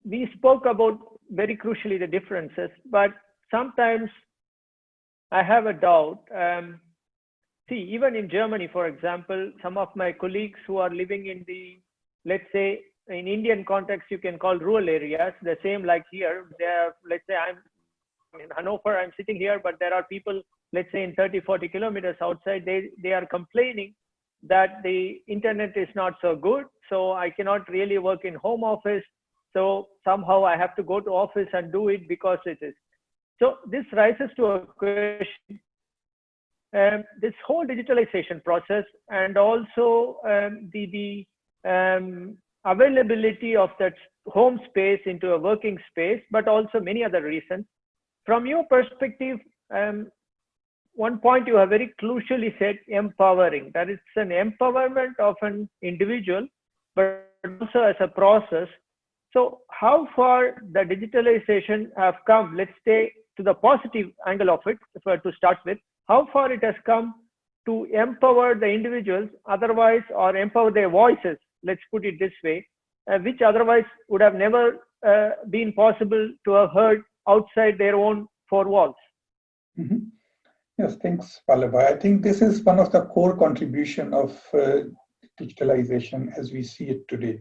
we spoke about very crucially the differences, but sometimes I have a doubt. See, even in Germany, for example, some of my colleagues who are living in the, let's say, in Indian context, you can call rural areas, the same like here. There, let's say I'm in Hanover, I'm sitting here, but there are people, let's say in 30, 40 kilometers outside, they are complaining that the internet is not so good. So I cannot really work in home office. So somehow I have to go to office and do it because it is. So this rises to a question. This whole digitalization process and also the availability of that home space into a working space, but also many other reasons. From your perspective, one point you have very crucially said, empowering. That it's an empowerment of an individual, but also as a process. So how far the digitalization have come, let's say to the positive angle of it, to start with, how far it has come to empower the individuals otherwise, or empower their voices, let's put it this way, which otherwise would have never been possible to have heard outside their own four walls. Mm-hmm. Yes, thanks, Pallava. I think this is one of the core contribution of digitalization as we see it today.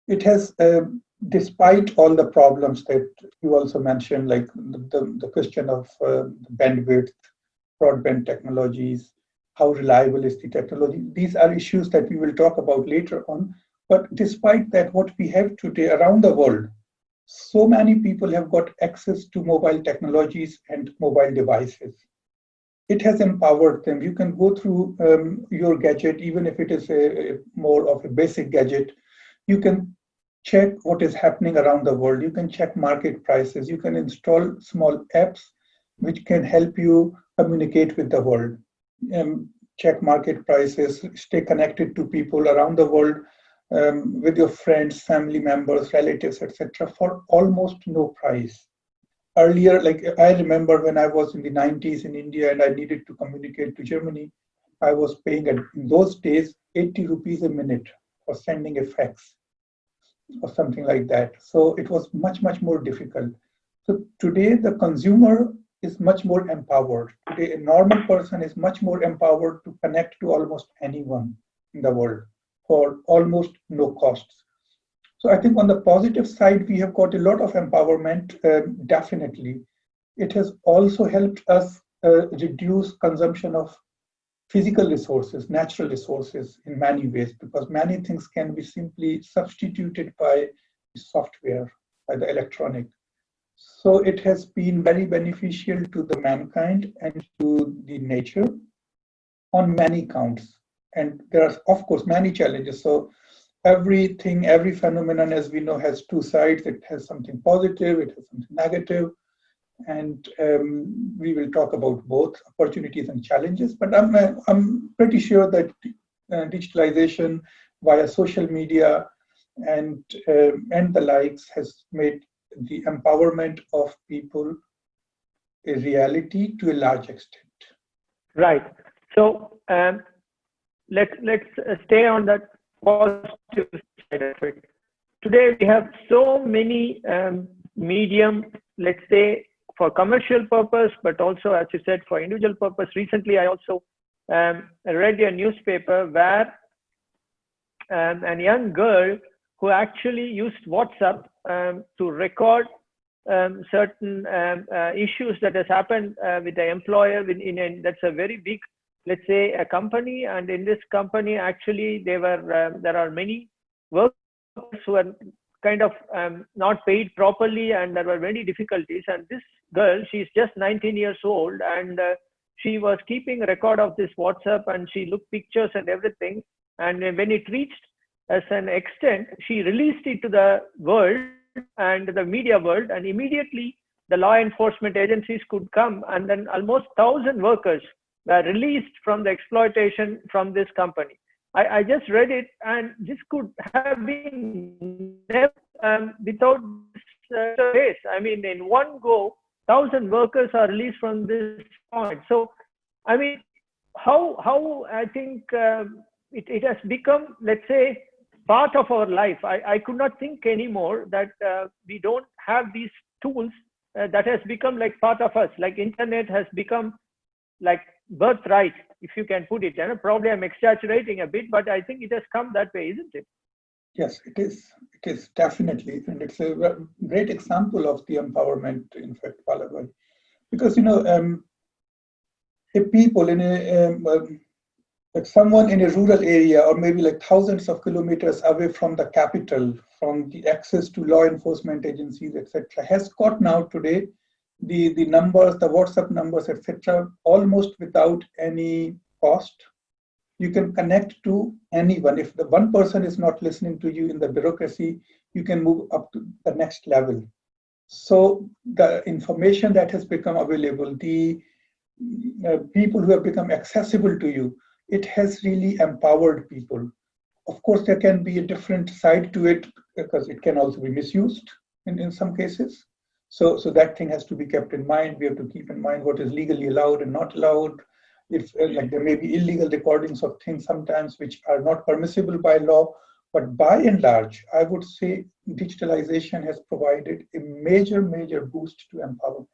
It has, despite all the problems that you also mentioned, like the question of bandwidth, broadband technologies, how reliable is the technology? These are issues that we will talk about later on. But despite that, what we have today around the world, so many people have got access to mobile technologies and mobile devices. It has empowered them. You can go through your gadget, even if it is a more of a basic gadget. You can check what is happening around the world. You can check market prices. You can install small apps which can help you communicate with the world, check market prices, stay connected to people around the world, with your friends, family members, relatives, etc., for almost no price. Earlier, like I remember when I was in the 90s in India and I needed to communicate to Germany, I was paying in those days 80 rupees a minute for sending a fax or something like that. So it was much, much more difficult. So today the consumer is much more empowered. Today a normal person is much more empowered to connect to almost anyone in the world for almost no costs. So I think on the positive side, we have got a lot of empowerment, definitely. It has also helped us reduce consumption of physical resources, natural resources in many ways, because many things can be simply substituted by software, by the electronic. So it has been very beneficial to the mankind and to the nature on many counts. And there are, of course, many challenges. So everything, every phenomenon, as we know, has two sides. It has something positive, it has something negative. And we will talk about both opportunities and challenges. But I'm pretty sure that digitalization via social media and the likes has made the empowerment of people a reality to a large extent. Right. So let's stay on that positive side of it. Today we have so many medium, let's say, for commercial purpose, but also, as you said, for individual purpose. Recently, I also read a newspaper where a young girl who actually used WhatsApp to record certain issues that has happened with the employer that's a very big, let's say, a company. And in this company, actually, there are many workers who are kind of not paid properly, and there were many difficulties. And this girl, she's just 19 years old, and she was keeping a record of this WhatsApp, and she looked pictures and everything. And when it reached as an extent, she released it to the world and the media world, and immediately the law enforcement agencies could come, and then almost 1,000 workers were released from the exploitation from this company. I just read it, and this could have been never without this case. I mean, in one go, 1,000 workers are released from this point. So, I mean, how I think it has become, let's say, part of our life. I could not think anymore that we don't have these tools that has become like part of us. Like internet has become like birthright, if you can put it. And probably I'm exaggerating a bit, but I think it has come that way, isn't it? Yes, it is. It is definitely, and it's a great example of the empowerment. In fact, Palabai, because if people in like someone in a rural area, or maybe like thousands of kilometers away from the capital, from the access to law enforcement agencies, etc., has got now today the numbers, the WhatsApp numbers, etc., almost without any cost. You can connect to anyone. If the one person is not listening to you in the bureaucracy, you can move up to the next level. So the information that has become available, the people who have become accessible to you, it has really empowered people. Of course, there can be a different side to it because it can also be misused in some cases. So that thing has to be kept in mind. We have to keep in mind what is legally allowed and not allowed. If like there may be illegal recordings of things sometimes which are not permissible by law, but by and large, I would say digitalization has provided a major boost to empowerment.